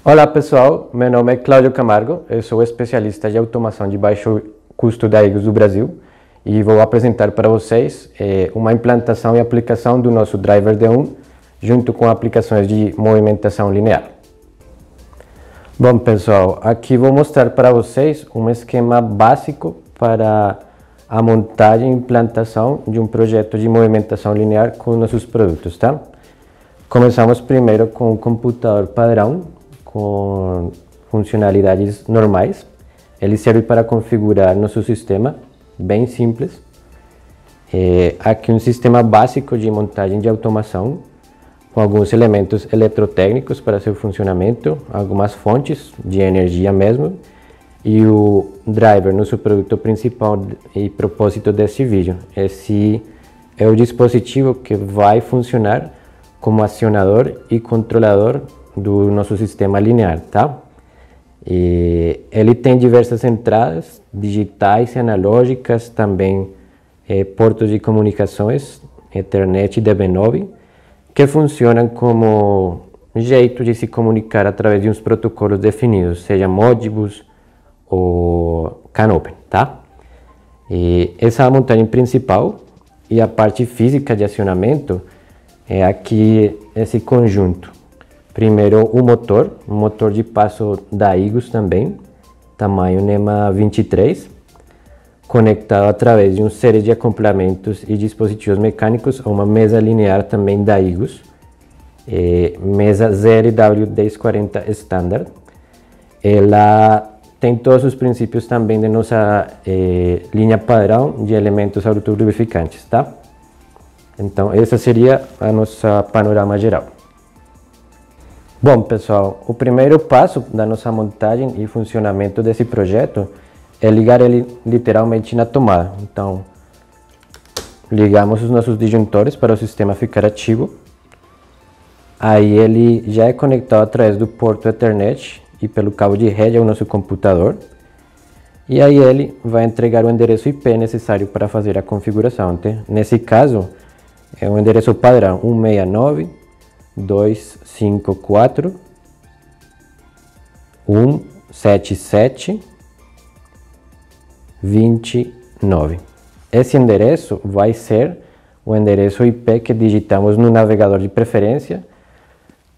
Olá pessoal, meu nome é Cláudio Camargo, eu sou especialista de automação de baixo custo da IGOS do Brasil e vou apresentar para vocês uma implantação e aplicação do nosso driver D1 junto com aplicações de movimentação linear. Bom pessoal, aqui vou mostrar para vocês um esquema básico para a montagem e implantação de um projeto de movimentação linear com nossos produtos, tá? Começamos primeiro com o computador padrão, com funcionalidades normais. Ele serve para configurar nosso sistema, bem simples. Aqui um sistema básico de montagem de automação, com alguns elementos eletrotécnicos para seu funcionamento, algumas fontes de energia mesmo, e o driver, nosso produto principal e propósito desse vídeo. Esse é o dispositivo que vai funcionar como acionador e controlador do nosso sistema linear, tá? Ele tem diversas entradas digitais e analógicas, também portos de comunicações, Ethernet e DB9, que funcionam como jeito de se comunicar através de uns protocolos definidos, seja Modbus ou CAN-Open, tá? Essa é a montagem principal, e a parte física de acionamento é aqui esse conjunto. Primeiro um motor de passo da IGOS também, tamanho NEMA 23, conectado através de uma série de acoplamentos e dispositivos mecânicos a uma mesa linear também da IGOS, mesa ZLW1040 Standard. Ela tem todos os princípios também de nossa linha padrão de elementos autolubrificantes, tá? Então essa seria a nossa panorama geral. Bom pessoal, o primeiro passo da nossa montagem e funcionamento desse projeto é ligar ele literalmente na tomada. Então, ligamos os nossos disjuntores para o sistema ficar ativo. Aí ele já é conectado através do porto Ethernet e pelo cabo de rede ao nosso computador. E aí ele vai entregar o endereço IP necessário para fazer a configuração. Nesse caso, é um endereço padrão 169.254.177.29. Esse endereço vai ser o endereço IP que digitamos no navegador de preferência,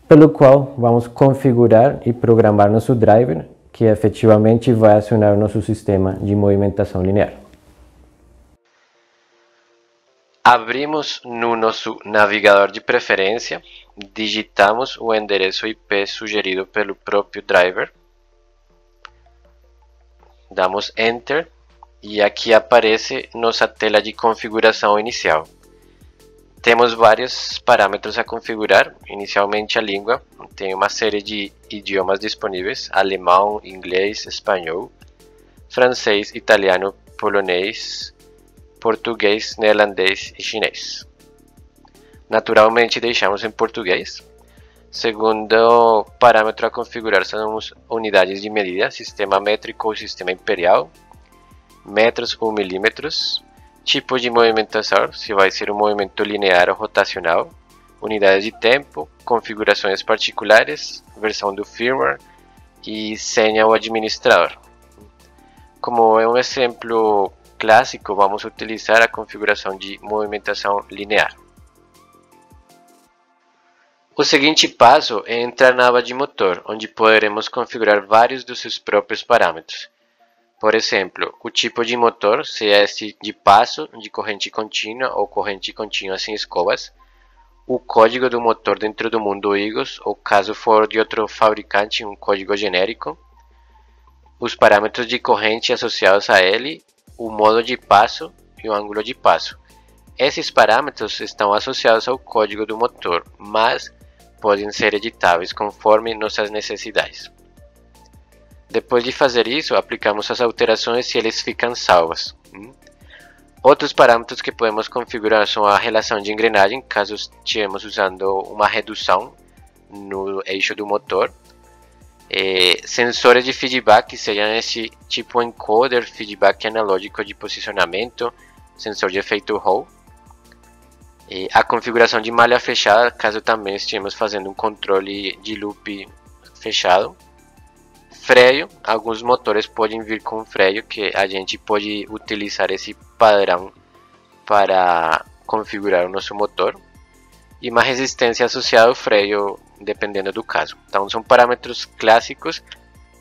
pelo qual vamos configurar e programar nosso driver, que efetivamente vai acionar o nosso sistema de movimentação linear. Abrimos no nosso navegador de preferência, digitamos o endereço IP sugerido pelo próprio driver, damos Enter e aqui aparece nossa tela de configuração inicial. Temos vários parâmetros a configurar, inicialmente a língua, tem uma série de idiomas disponíveis: alemão, inglês, espanhol, francês, italiano, polonês, português, neerlandês e chinês. Naturalmente deixamos em português. Segundo parâmetro a configurar são as unidades de medida: sistema métrico ou sistema imperial, metros ou milímetros, tipo de movimentação, se vai ser um movimento linear ou rotacional, unidades de tempo, configurações particulares, versão do firmware e senha ou administrador. Como é um exemplo clássico, vamos utilizar a configuração de movimentação linear. O seguinte passo é entrar na aba de motor, onde poderemos configurar vários dos seus próprios parâmetros. Por exemplo, o tipo de motor, CS de passo, de corrente contínua ou corrente contínua sem escovas, o código do motor dentro do mundo IGOS, ou caso for de outro fabricante, um código genérico, os parâmetros de corrente associados a ele, o modo de passo e o ângulo de passo. Esses parâmetros estão associados ao código do motor, mas podem ser editáveis conforme nossas necessidades. Depois de fazer isso, aplicamos as alterações e eles ficam salvos. Outros parâmetros que podemos configurar são a relação de engrenagem, caso estivermos usando uma redução no eixo do motor. Sensores de feedback, sejam esse tipo encoder, feedback analógico de posicionamento, sensor de efeito Hall. A configuração de malha fechada, caso também estivermos fazendo um controle de loop fechado. Freio, alguns motores podem vir com freio, que a gente pode utilizar esse padrão para configurar o nosso motor. E uma resistência associada ao freio, dependendo do caso. Então são parâmetros clássicos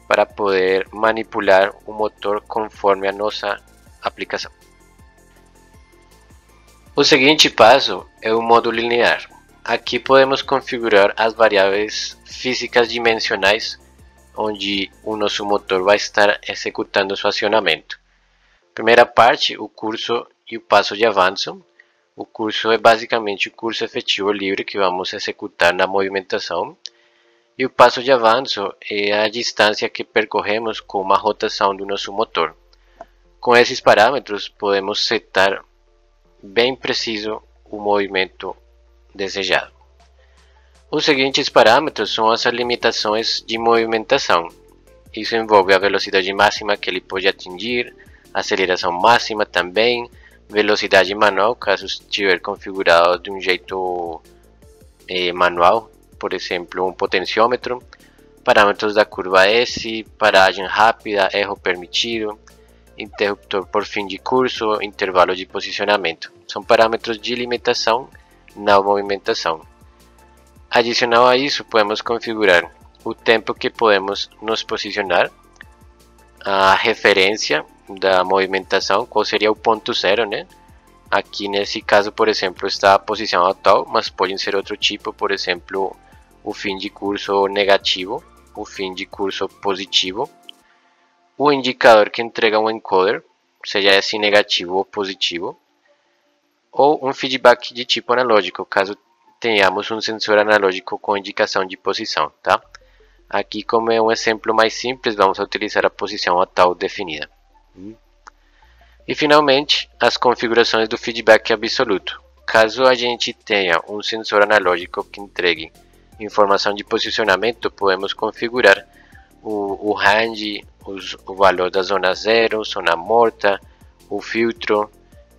para poder manipular o motor conforme a nossa aplicação. O seguinte passo é o modo linear. Aqui podemos configurar as variáveis físicas dimensionais onde o nosso motor vai estar executando seu acionamento. Primeira parte, o curso e o passo de avanço. O curso é basicamente o curso efetivo livre que vamos executar na movimentação. E o passo de avanço é a distância que percorremos com uma rotação do nosso motor. Com esses parâmetros podemos setar bem preciso o movimento desejado. Os seguintes parâmetros são as limitações de movimentação. Isso envolve a velocidade máxima que ele pode atingir, a aceleração máxima também, velocidade manual, caso estiver configurado de um jeito manual, por exemplo, um potenciômetro, parâmetros da curva S, paragem rápida, erro permitido, interruptor por fim de curso, intervalo de posicionamento. São parâmetros de limitação na movimentação. Adicional a isso, podemos configurar o tempo que podemos nos posicionar, a referência da movimentação, qual seria o ponto zero, né? Aqui nesse caso, por exemplo, está a posição atual, mas pode ser outro tipo, por exemplo, o fim de curso negativo, o fim de curso positivo, o indicador que entrega um encoder, seja esse negativo ou positivo, ou um feedback de tipo analógico, caso tenhamos um sensor analógico com indicação de posição, tá? Aqui, como é um exemplo mais simples, vamos utilizar a posição atual definida. E finalmente, as configurações do feedback absoluto. Caso a gente tenha um sensor analógico que entregue informação de posicionamento, podemos configurar o range, o valor da zona zero, zona morta, o filtro,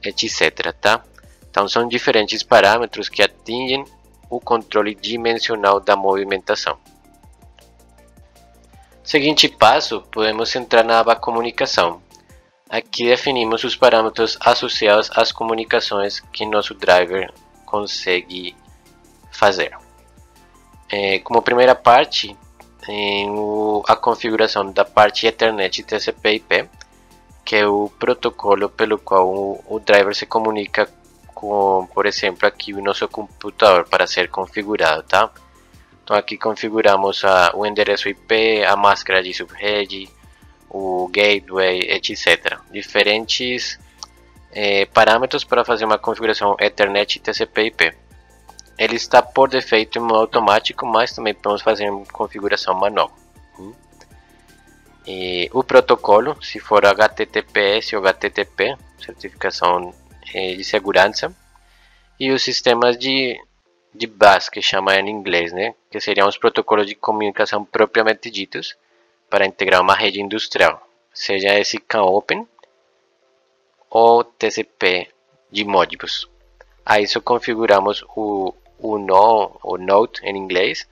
etc. Tá? Então são diferentes parâmetros que atingem o controle dimensional da movimentação. Seguinte passo, podemos entrar na aba comunicação. Aqui definimos os parâmetros associados às comunicações que nosso driver consegue fazer. Como primeira parte, a configuração da parte Ethernet TCP/IP, que é o protocolo pelo qual o driver se comunica com, por exemplo, aqui o nosso computador para ser configurado, tá? Então aqui configuramos o endereço IP, a máscara de subrede, o gateway, etc. Diferentes parâmetros para fazer uma configuração Ethernet TCP/IP. Ele está por defeito em modo automático, mas também podemos fazer uma configuração manual. O protocolo, se for HTTPS ou HTTP, certificação de segurança. E os sistemas de bus, que chama em inglês, né? Que seriam os protocolos de comunicação propriamente ditos, para integrar uma rede industrial, seja esse CAN Open ou TCP de Modbus. A isso configuramos o NO ou Node em inglês,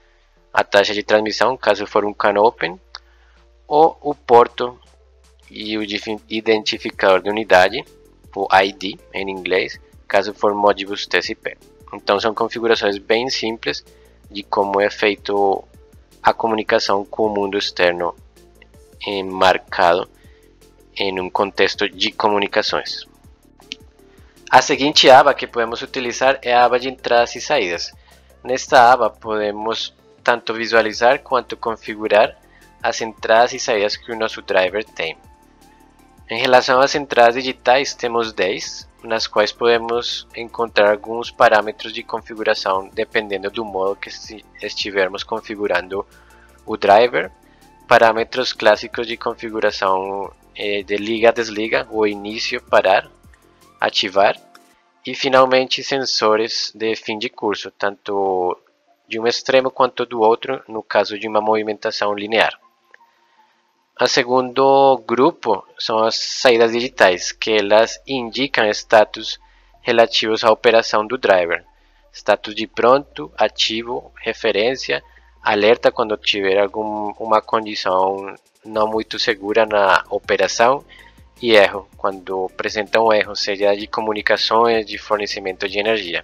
a taxa de transmissão, caso for um CAN Open, ou o porto e o identificador de unidade, o ID em inglês, caso for Modbus TCP. Então são configurações bem simples de como é feito a comunicação com o mundo externo marcado em um contexto de comunicações. A seguinte aba que podemos utilizar é a aba de entradas e saídas. Nesta aba podemos tanto visualizar quanto configurar as entradas e saídas que o nosso driver tem. Em relação às entradas digitais, temos 10, nas quais podemos encontrar alguns parâmetros de configuração dependendo do modo que estivermos configurando o driver. Parâmetros clássicos de configuração de liga-desliga, o início, parar, ativar. E finalmente sensores de fim de curso, tanto de um extremo quanto do outro, no caso de uma movimentação linear. O segundo grupo são as saídas digitais, que elas indicam status relativos à operação do driver. Status de pronto, ativo, referência, alerta quando tiver alguma condição não muito segura na operação, e erro, quando apresenta um erro, seja de comunicações, de fornecimento de energia.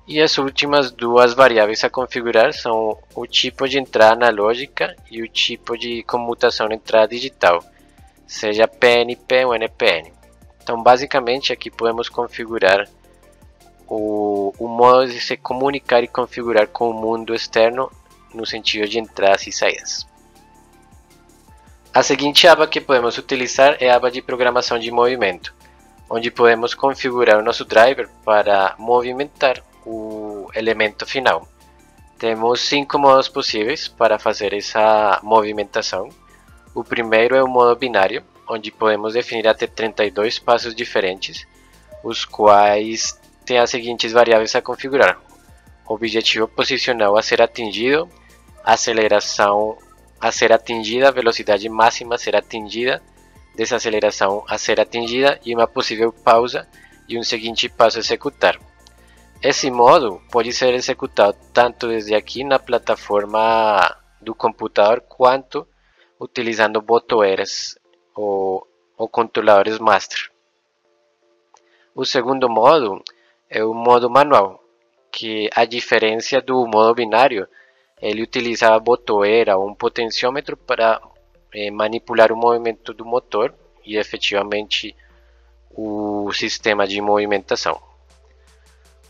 E as últimas duas variáveis a configurar são o tipo de entrada analógica e o tipo de comutação de entrada digital, seja PNP ou NPN. Então, basicamente, aqui podemos configurar o modo de se comunicar e configurar com o mundo externo no sentido de entradas e saídas. A seguinte aba que podemos utilizar é a aba de programação de movimento, onde podemos configurar o nosso driver para movimentar o elemento final. Temos 5 modos possíveis para fazer essa movimentação. O primeiro é o modo binário, onde podemos definir até 32 passos diferentes, os quais têm as seguintes variáveis a configurar: objetivo posicional a ser atingido, aceleração a ser atingida, velocidade máxima a ser atingida, desaceleração a ser atingida e uma possível pausa e um seguinte passo a executar. Esse modo pode ser executado tanto desde aqui na plataforma do computador quanto utilizando botoeiras ou controladores master. O segundo modo é o modo manual, que a diferença do modo binário, ele utiliza a botoeira ou um potenciômetro para manipular o movimento do motor e efetivamente o sistema de movimentação.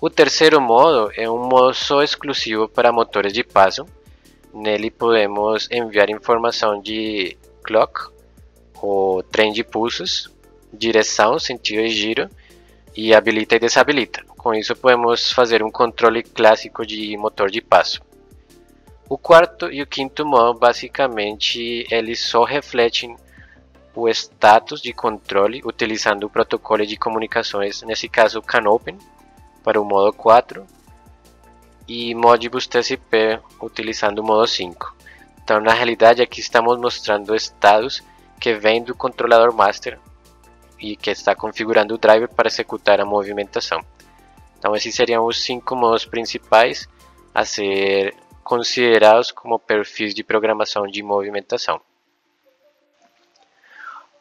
O terceiro modo é um modo só exclusivo para motores de passo. Nele podemos enviar informação de clock, ou trem de pulsos, direção, sentido de giro, e habilita e desabilita. Com isso podemos fazer um controle clássico de motor de passo. O quarto e o quinto modo, basicamente, eles só refletem o status de controle utilizando o protocolo de comunicações, nesse caso o CAN-OPEN, para o modo 4, e Modbus TCP utilizando o modo 5. Então, na realidade, aqui estamos mostrando estados que vêm do controlador master e que está configurando o driver para executar a movimentação. Então, esses seriam os 5 modos principais a ser considerados como perfis de programação de movimentação.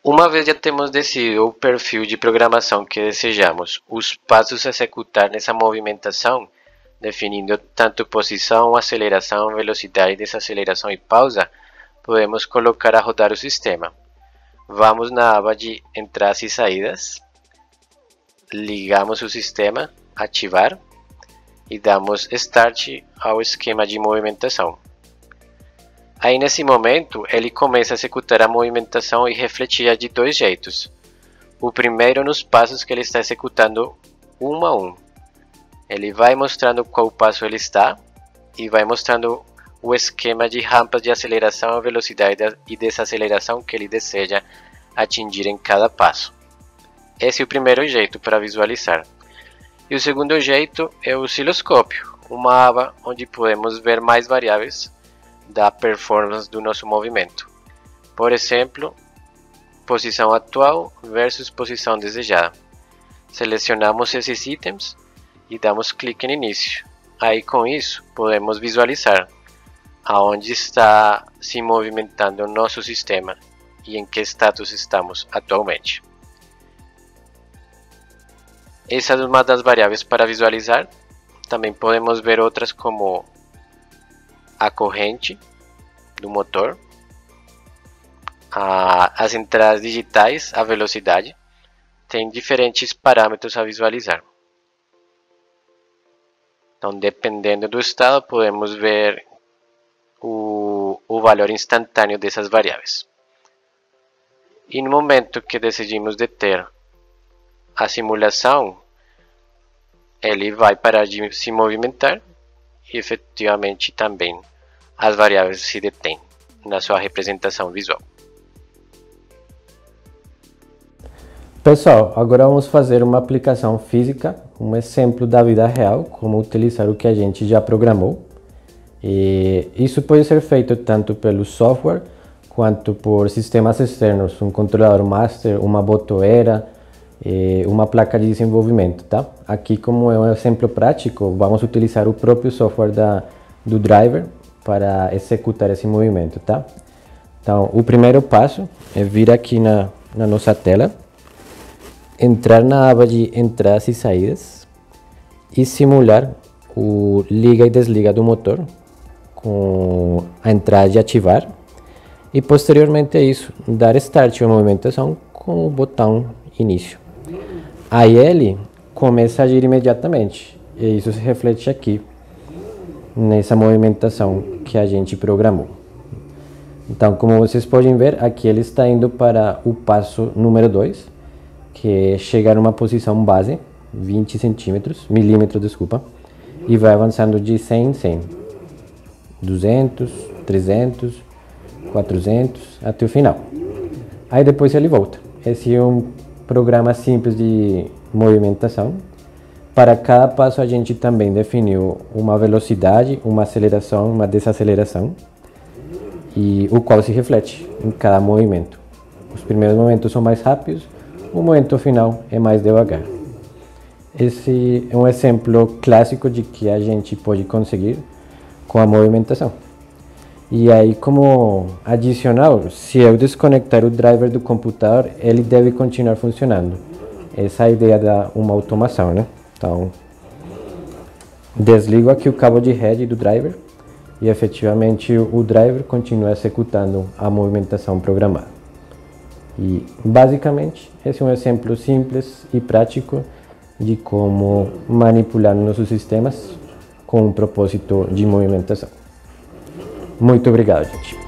Uma vez já temos decidido o perfil de programação que desejamos, os passos a executar nessa movimentação, definindo tanto posição, aceleração, velocidade, desaceleração e pausa, podemos colocar a rodar o sistema. Vamos na aba de entradas e saídas, ligamos o sistema, ativar e damos Start ao esquema de movimentação. Aí nesse momento ele começa a executar a movimentação e refletir de dois jeitos. O primeiro nos passos que ele está executando um a um. Ele vai mostrando qual passo ele está e vai mostrando o esquema de rampas de aceleração, velocidade e desaceleração que ele deseja atingir em cada passo. Esse é o primeiro jeito para visualizar. E o segundo jeito é o osciloscópio, uma aba onde podemos ver mais variáveis da performance do nosso movimento. Por exemplo, posição atual versus posição desejada. Selecionamos esses itens e damos clique no início. Aí com isso podemos visualizar aonde está se movimentando o nosso sistema e em que status estamos atualmente. Essa é uma das variáveis para visualizar. Também podemos ver outras como a corrente do motor, as entradas digitais, a velocidade. Tem diferentes parâmetros a visualizar. Então, dependendo do estado, podemos ver o valor instantâneo dessas variáveis. E no momento que decidimos deter a simulação, ele vai parar de se movimentar e efetivamente também as variáveis se detêm na sua representação visual. Pessoal, agora vamos fazer uma aplicação física, um exemplo da vida real, como utilizar o que a gente já programou. E isso pode ser feito tanto pelo software quanto por sistemas externos, um controlador master, uma botoeira, uma placa de desenvolvimento, tá? Aqui, como é um exemplo prático, vamos utilizar o próprio software do driver para executar esse movimento, tá? Então, o primeiro passo é vir aqui na nossa tela, entrar na aba de entradas e saídas e simular o liga e desliga do motor com a entrada de ativar e posteriormente a isso dar start à movimentação com o botão início. Aí ele começa a agir imediatamente e isso se reflete aqui nessa movimentação que a gente programou. Então, como vocês podem ver, aqui ele está indo para o passo número 2, que é chegar numa posição base, 20 milímetros, desculpa, e vai avançando de 100 em 100, 200, 300, 400, até o final. Aí depois ele volta. Esse é um programa simples de movimentação. Para cada passo a gente também definiu uma velocidade, uma aceleração, uma desaceleração, e o qual se reflete em cada movimento. Os primeiros movimentos são mais rápidos, o momento final é mais devagar. Esse é um exemplo clássico de que a gente pode conseguir com a movimentação. E aí, como adicional, se eu desconectar o driver do computador, ele deve continuar funcionando. Essa é a ideia da uma automação, né? Então, desligo aqui o cabo de rede do driver e efetivamente o driver continua executando a movimentação programada. E basicamente esse é um exemplo simples e prático de como manipular nossos sistemas com um propósito de movimentação. Muito obrigado, gente.